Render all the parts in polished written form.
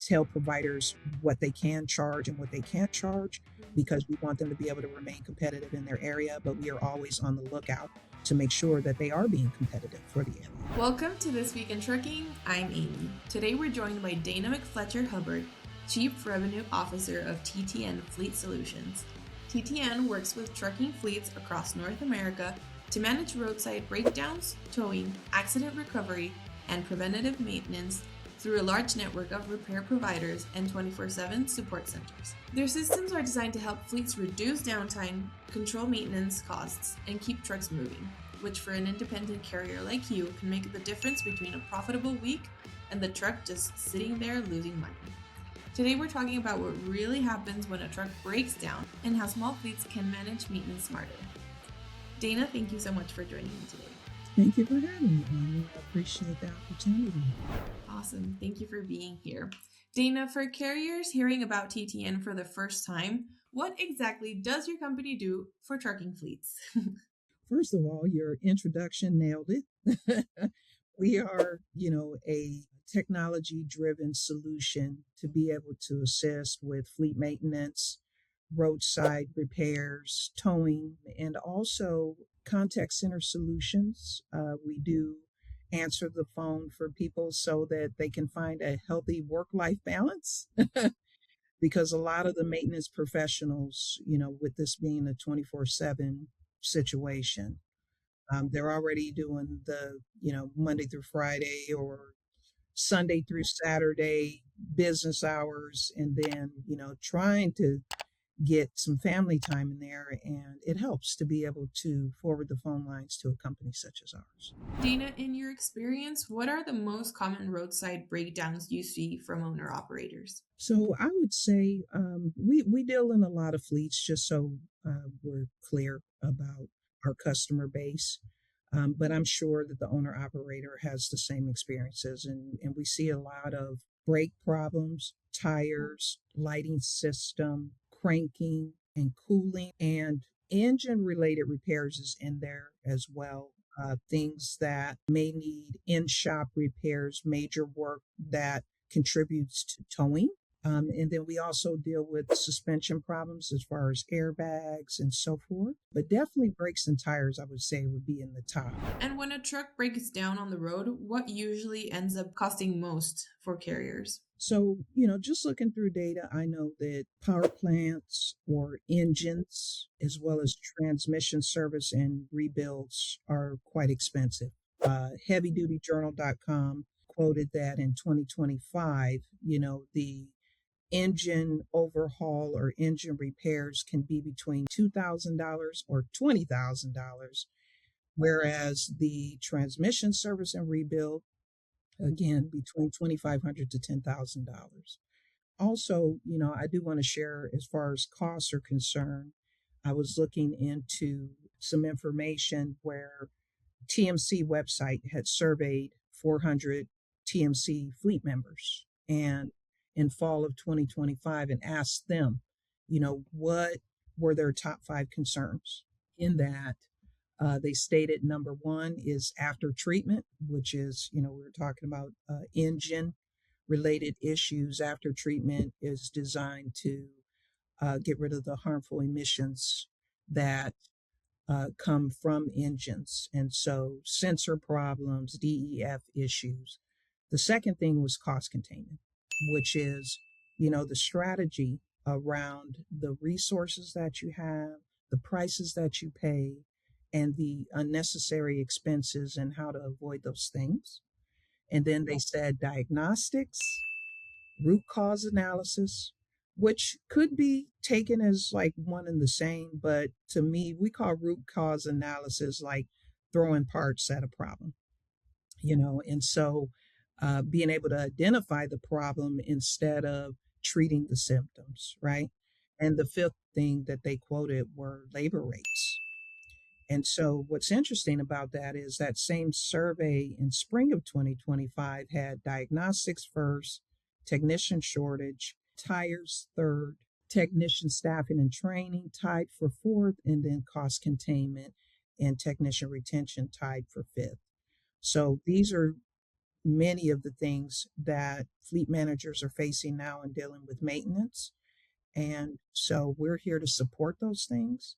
tell providers what they can charge and what they can't charge, because we want them to be able to remain competitive in their area, but we are always on the lookout to make sure that they are being competitive for the area. Welcome to This Week in Trucking. I'm Amy. Today we're joined by Dana McFletcher-Hubbard, Chief Revenue Officer of TTN Fleet Solutions. TTN works with trucking fleets across North America to manage roadside breakdowns, towing, accident recovery, and preventative maintenance through a large network of repair providers and 24/7 support centers. Their systems are designed to help fleets reduce downtime, control maintenance costs, and keep trucks moving, which for an independent carrier like you can make the difference between a profitable week and the truck just sitting there losing money. Today we're talking about what really happens when a truck breaks down and how small fleets can manage maintenance smarter. Dana, thank you so much for joining me today. Thank you for having me, Amy. I appreciate the opportunity. Awesome. Thank you for being here. Dana, for carriers hearing about TTN for the first time, what exactly does your company do for trucking fleets? First of all, your introduction nailed it. We are, a technology-driven solution to be able to assist with fleet maintenance, roadside repairs, towing, and also contact center solutions. We do answer the phone for people so that they can find a healthy work-life balance. Because a lot of the maintenance professionals, with this being a 24/7 situation, they're already doing the, Monday through Friday or Sunday through Saturday business hours, and then, trying to get some family time in there, and it helps to be able to forward the phone lines to a company such as ours. Dana, in your experience, what are the most common roadside breakdowns you see from owner operators? So I would say we deal in a lot of fleets, just so we're clear about our customer base. But I'm sure that the owner operator has the same experiences, and we see a lot of brake problems, tires, lighting system, cranking and cooling, and engine related repairs is in there as well. Things that may need in shop repairs, major work that contributes to towing. And then we also deal with suspension problems as far as airbags and so forth. But definitely brakes and tires, I would say, would be in the top. And when a truck breaks down on the road, what usually ends up costing most for carriers? So, just looking through data, I know that power plants or engines, as well as transmission service and rebuilds, are quite expensive. HeavyDutyJournal.com quoted that in 2025, the engine overhaul or engine repairs can be between $2,000 or $20,000, whereas the transmission service and rebuild, again, between $2,500 to $10,000. Also, I do want to share as far as costs are concerned. I was looking into some information where TMC website had surveyed 400 TMC fleet members, and in fall of 2025, and asked them, what were their top 5 concerns. In that, they stated number 1 is after treatment, which is, we were talking about engine related issues. After treatment is designed to get rid of the harmful emissions that come from engines. And so sensor problems, DEF issues. The second thing was cost containment, which is, the strategy around the resources that you have, the prices that you pay, and the unnecessary expenses and how to avoid those things. And then they said diagnostics, root cause analysis, which could be taken as like one and the same, but to me, we call root cause analysis like throwing parts at a problem, and so being able to identify the problem instead of treating the symptoms, right? And the fifth thing that they quoted were labor rates. And so what's interesting about that is that same survey in spring of 2025 had diagnostics first, technician shortage, tires third, technician staffing and training tied for fourth, and then cost containment and technician retention tied for fifth. So these are many of the things that fleet managers are facing now in dealing with maintenance. And so we're here to support those things.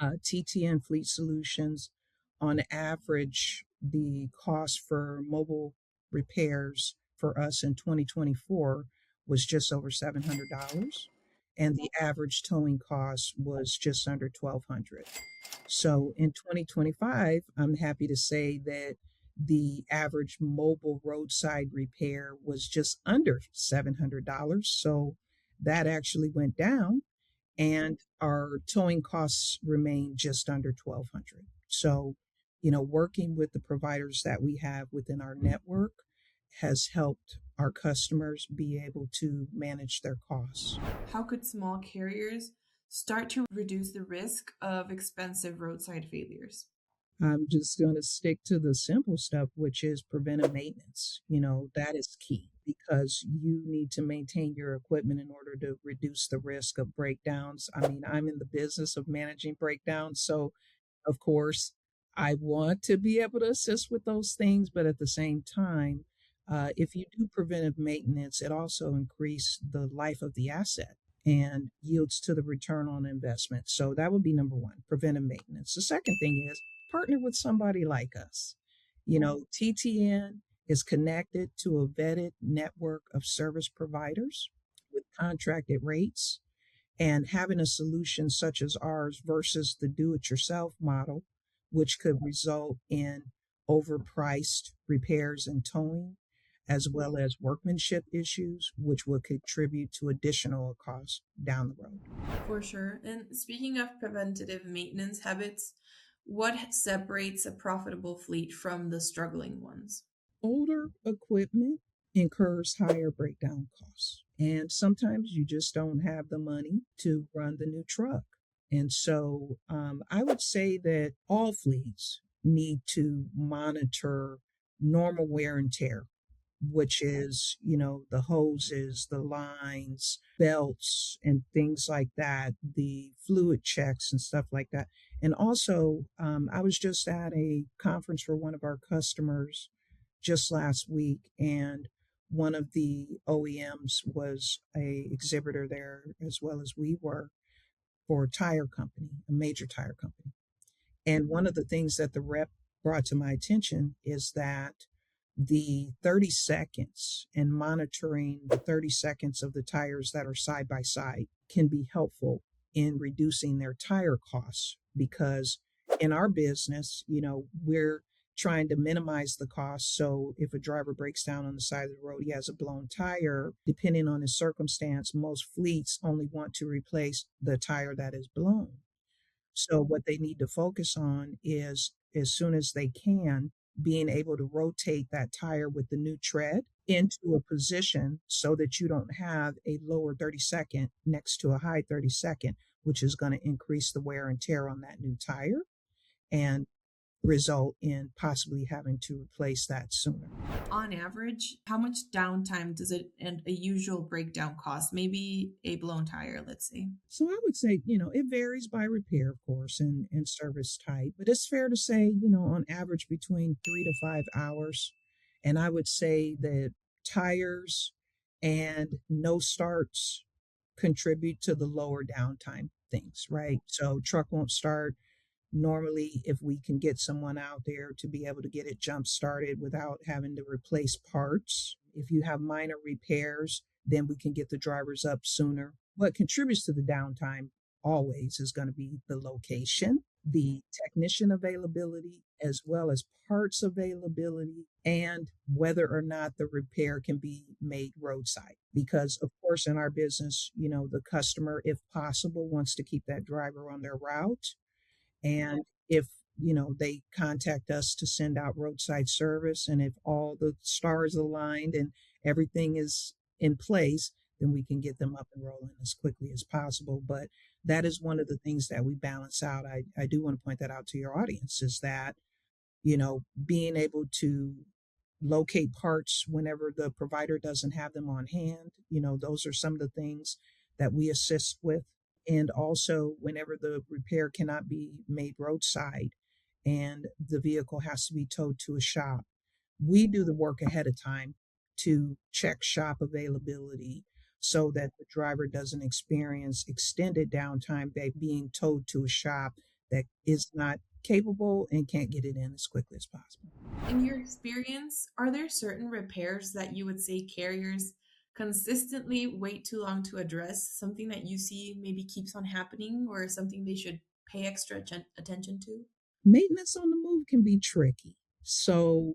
TTN Fleet Solutions, on average, the cost for mobile repairs for us in 2024 was just over $700, and the average towing cost was just under $1,200. So in 2025, I'm happy to say that the average mobile roadside repair was just under $700. So that actually went down, and our towing costs remain just under 1,200. So, working with the providers that we have within our network has helped our customers be able to manage their costs. How could small carriers start to reduce the risk of expensive roadside failures? I'm just going to stick to the simple stuff, which is preventive maintenance. That is key because you need to maintain your equipment in order to reduce the risk of breakdowns. I mean, I'm in the business of managing breakdowns. So, of course, I want to be able to assist with those things. But at the same time, if you do preventive maintenance, it also increases the life of the asset and yields to the return on investment. So that would be number one, preventive maintenance. The second thing is partner with somebody like us. TTN is connected to a vetted network of service providers with contracted rates, and having a solution such as ours versus the do-it-yourself model, which could result in overpriced repairs and towing, as well as workmanship issues, which will contribute to additional costs down the road. For sure. And speaking of preventative maintenance habits, what separates a profitable fleet from the struggling ones? Older equipment incurs higher breakdown costs, and sometimes you just don't have the money to run the new truck. And so I would say that all fleets need to monitor normal wear and tear, which is, the hoses, the lines, belts, and things like that, the fluid checks and stuff like that. And also, I was just at a conference for one of our customers just last week, and one of the OEMs was a exhibitor there as well as we were for a tire company, a major tire company. And one of the things that the rep brought to my attention is that the 30 seconds and monitoring the 30 seconds of the tires that are side by side can be helpful in reducing their tire costs, because in our business, we're trying to minimize the cost. So if a driver breaks down on the side of the road, he has a blown tire, depending on his circumstance, most fleets only want to replace the tire that is blown. So what they need to focus on is, as soon as they can, being able to rotate that tire with the new tread into a position so that you don't have a lower 30-second next to a high 30-second, which is going to increase the wear and tear on that new tire and result in possibly having to replace that sooner. On average, how much downtime does it and a usual breakdown cost? Maybe a blown tire, let's say. So I would say, it varies by repair, of course, and service type, but it's fair to say, on average between 3 to 5 hours. And I would say that tires and no starts contribute to the lower downtime things, right? So truck won't start. Normally, if we can get someone out there to be able to get it jump started without having to replace parts, if you have minor repairs, then we can get the drivers up sooner. What contributes to the downtime always is going to be the location, the technician availability, as well as parts availability, and whether or not the repair can be made roadside. Because, of course, in our business, the customer, if possible, wants to keep that driver on their route. And if, they contact us to send out roadside service, and if all the stars aligned and everything is in place, then we can get them up and rolling as quickly as possible. But that is one of the things that we balance out. I do want to point that out to your audience, is that, being able to locate parts whenever the provider doesn't have them on hand, those are some of the things that we assist with. And also, whenever the repair cannot be made roadside and the vehicle has to be towed to a shop, We do the work ahead of time to check shop availability so that the driver doesn't experience extended downtime by being towed to a shop that is not capable and can't get it in as quickly as possible. In your experience, are there certain repairs that you would say carriers consistently wait too long to address? Something that you see maybe keeps on happening or something they should pay extra attention to? Maintenance on the move can be tricky. So,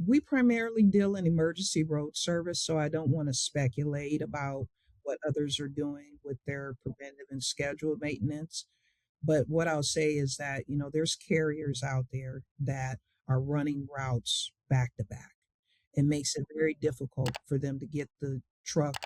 we primarily deal in emergency road service, so I don't want to speculate about what others are doing with their preventive and scheduled maintenance. But what I'll say is that, there's carriers out there that are running routes back to back. It makes it very difficult for them to get the truck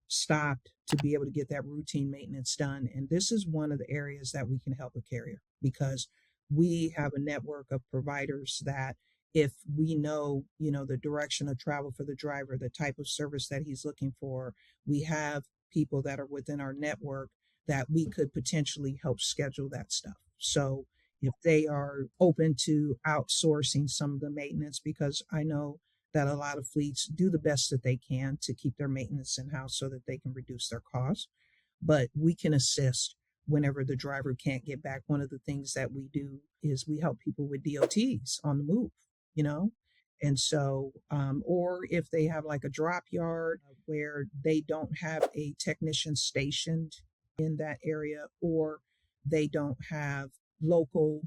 stopped to be able to get that routine maintenance done. And this is one of the areas that we can help a carrier because we have a network of providers that if we know, the direction of travel for the driver, the type of service that he's looking for, we have people that are within our network that we could potentially help schedule that stuff. So if they are open to outsourcing some of the maintenance, because I know that a lot of fleets do the best that they can to keep their maintenance in-house so that they can reduce their costs. But we can assist whenever the driver can't get back. One of the things that we do is we help people with DOTs on the move, you know? And so, or if they have like a drop yard where they don't have a technician stationed in that area, or they don't have local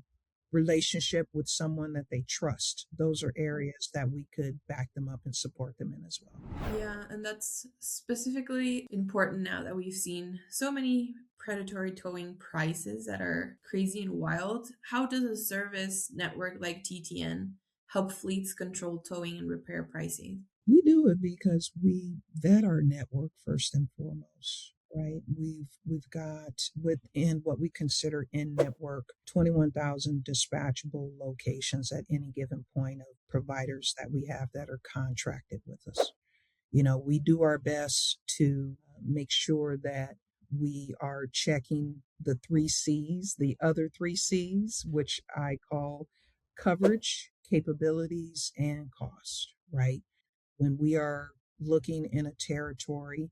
relationship with someone that they trust. Those are areas that we could back them up and support them in as well. Yeah, and that's specifically important now that we've seen so many predatory towing prices that are crazy and wild. How does a service network like TTN help fleets control towing and repair pricing? We do it because we vet our network first and foremost, right? We've got within what we consider in network 21,000 dispatchable locations at any given point of providers that we have that are contracted with us. We do our best to make sure that we are checking the 3 C's, the other 3 C's, which I call coverage, capabilities, and cost, right? When we are looking in a territory,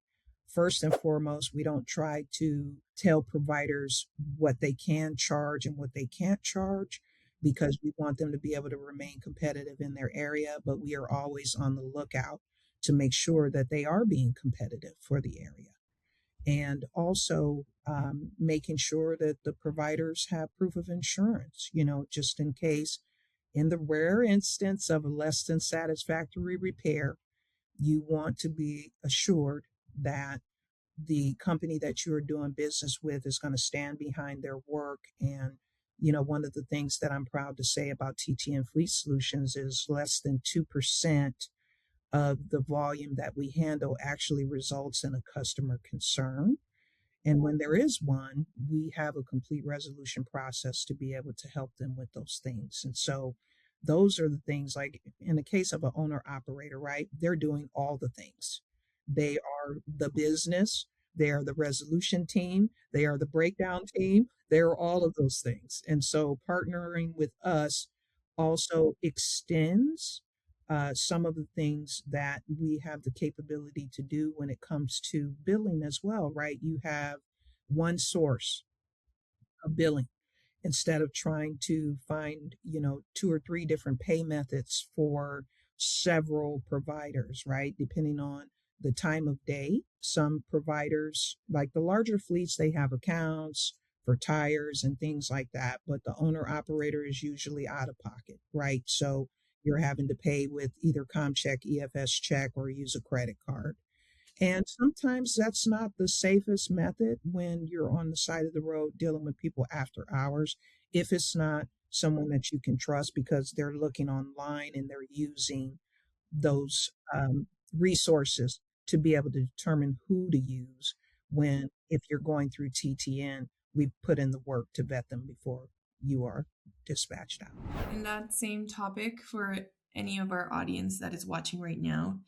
first and foremost, we don't try to tell providers what they can charge and what they can't charge because we want them to be able to remain competitive in their area, but we are always on the lookout to make sure that they are being competitive for the area. And also making sure that the providers have proof of insurance, just in case, in the rare instance of a less than satisfactory repair, you want to be assured that the company that you are doing business with is going to stand behind their work. And, one of the things that I'm proud to say about TTN Fleet Solutions is less than 2% of the volume that we handle actually results in a customer concern. And when there is one, we have a complete resolution process to be able to help them with those things. And so those are the things, like in the case of an owner operator, right? They're doing all the things. They are the business, they are the resolution team, they are the breakdown team, they are all of those things. And so partnering with us also extends some of the things that we have the capability to do when it comes to billing as well, right? You have one source of billing instead of trying to find, 2 or 3 different pay methods for several providers, right? Depending on the time of day. Some providers, like the larger fleets, they have accounts for tires and things like that, but the owner operator is usually out of pocket, right? So you're having to pay with either ComCheck, EFS check, or use a credit card. And sometimes that's not the safest method when you're on the side of the road dealing with people after hours, if it's not someone that you can trust because they're looking online and they're using those resources to be able to determine who to use. When, if you're going through TTN, we put in the work to vet them before you are dispatched out. In that same topic, for any of our audience that is watching right now,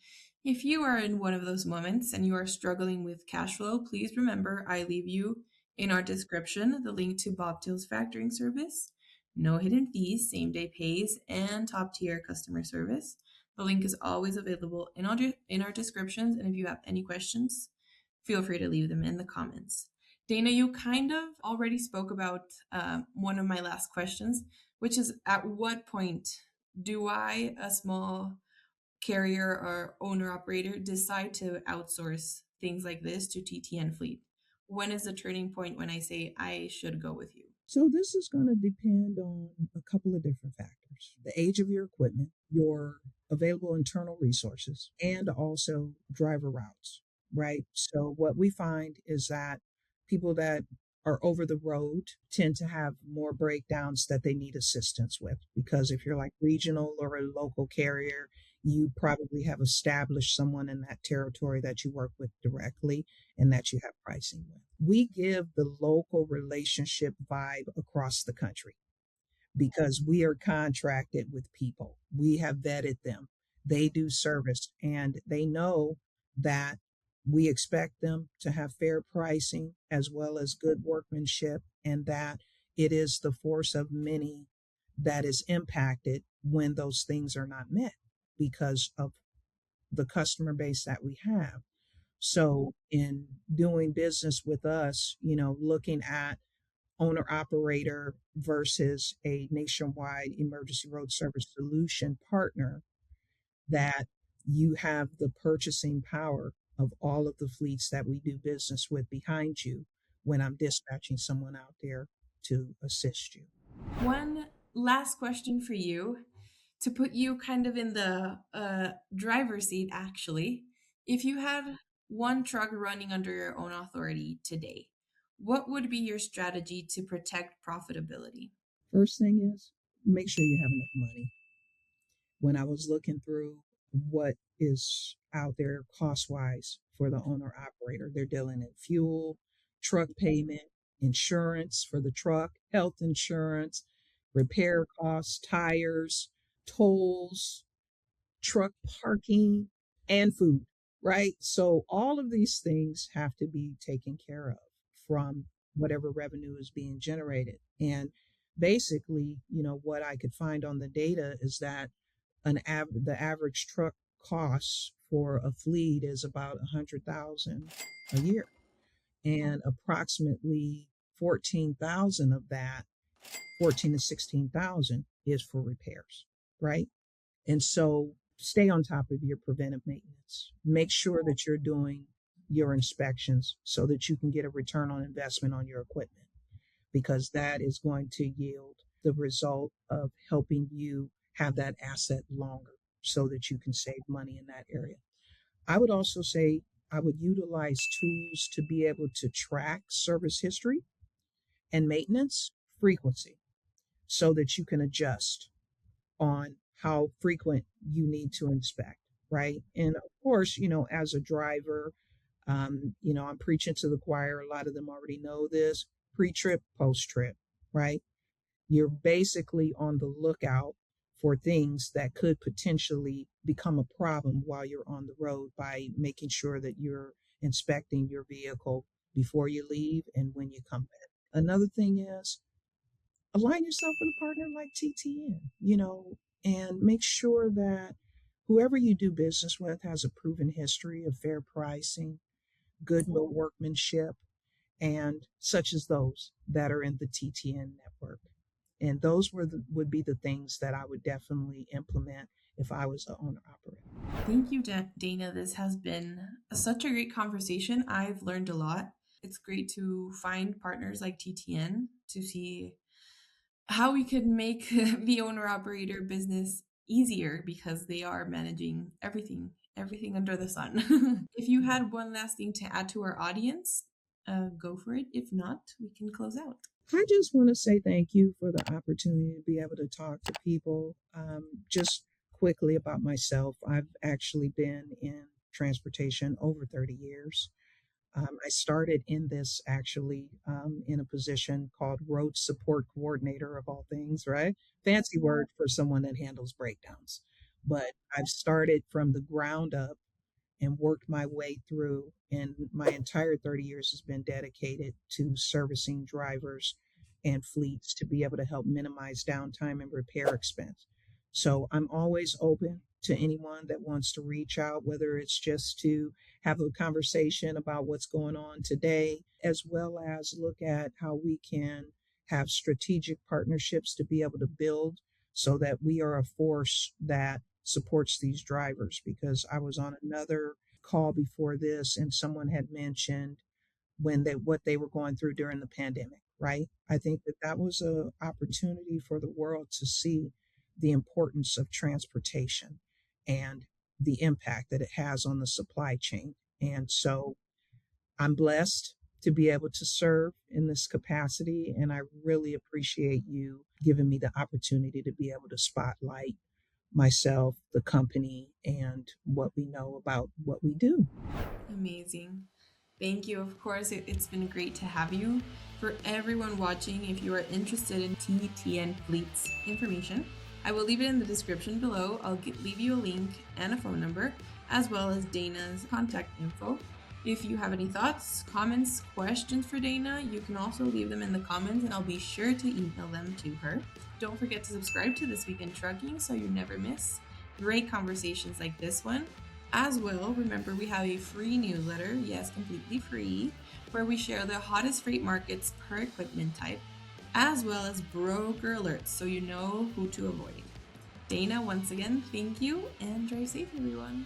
if you are in one of those moments and you are struggling with cash flow, please remember I leave you in our description the link to Bobtail's factoring service. No hidden fees, same-day pays, and top-tier customer service. The link is always available in our descriptions, and if you have any questions, feel free to leave them in the comments. Dana, you kind of already spoke about one of my last questions, which is at what point do I, a small carrier or owner operator, decide to outsource things like this to TTN Fleet? When is the turning point when I say I should go with you? So this is going to depend on a couple of different factors: the age of your equipment, your available internal resources, and also driver routes, right? So what we find is that people that are over the road tend to have more breakdowns that they need assistance with, because if you're like regional or a local carrier, you probably have established someone in that territory that you work with directly and that you have pricing with. We give the local relationship vibe across the country because we are contracted with people. We have vetted them. They do service and they know that we expect them to have fair pricing as well as good workmanship, and that it is the force of many that is impacted when those things are not met because of the customer base that we have. So in doing business with us, looking at owner operator versus a nationwide emergency road service solution partner, that you have the purchasing power of all of the fleets that we do business with behind you when I'm dispatching someone out there to assist you. One last question for you to put you kind of in the driver's seat, actually. If you had one truck running under your own authority today, what would be your strategy to protect profitability? First thing is make sure you have enough money. When I was looking through what is out there cost wise for the owner operator, they're dealing in fuel, truck payment, insurance for the truck, health insurance, repair costs, tires, tolls, truck parking, and food, right? So all of these things have to be taken care of from whatever revenue is being generated. And basically, what I could find on the data is that the average truck costs for a fleet is about 100,000 a year, and approximately 14,000 of that, 14 to 16,000, is for repairs, right? And so stay on top of your preventive maintenance. Make sure that you're doing your inspections so that you can get a return on investment on your equipment, because that is going to yield the result of helping you have that asset longer so that you can save money in that area. I would also say I would utilize tools to be able to track service history and maintenance frequency so that you can adjust on how frequent you need to inspect, right? And of course, as a driver, I'm preaching to the choir. A lot of them already know this: pre-trip, post-trip, right? You're basically on the lookout for things that could potentially become a problem while you're on the road by making sure that you're inspecting your vehicle before you leave and when you come back. Another thing is align yourself with a partner like TTN, and make sure that whoever you do business with has a proven history of fair pricing, good workmanship, and such as those that are in the TTN network. And those would be the things that I would definitely implement if I was an owner operator. Thank you, Dana. This has been such a great conversation. I've learned a lot. It's great to find partners like TTN to see how we could make the owner operator business easier, because they are managing everything under the sun. If you had one last thing to add to our audience, go for it. If not, we can close out. I just want to say thank you for the opportunity to be able to talk to people. Just quickly about myself, I've actually been in transportation over 30 years. I started in this actually in a position called road support coordinator, of all things, right? Fancy word for someone that handles breakdowns. But I've started from the ground up and worked my way through, and my entire 30 years has been dedicated to servicing drivers and fleets to be able to help minimize downtime and repair expense. So I'm always open to anyone that wants to reach out, whether it's just to have a conversation about what's going on today, as well as look at how we can have strategic partnerships to be able to build so that we are a force that supports these drivers. Because I was on another call before this and someone had mentioned what they were going through during the pandemic, right? I think that was an opportunity for the world to see the importance of transportation and the impact that it has on the supply chain. And so I'm blessed to be able to serve in this capacity, and I really appreciate you giving me the opportunity to be able to spotlight myself, the company, and what we know about what we do. Amazing. Thank you. Of course, it's been great to have you. For everyone watching, if you are interested in TTN Fleet's information, I will leave it in the description below. I'll leave you a link and a phone number, as well as Dana's contact info. If you have any thoughts, comments, questions for Dana, you can also leave them in the comments and I'll be sure to email them to her. Don't forget to subscribe to This Week in Trucking so you never miss great conversations like this one. As well, remember we have a free newsletter, yes, completely free, where we share the hottest freight markets per equipment type, as well as broker alerts so you know who to avoid. Dana, once again, thank you and drive safe, everyone.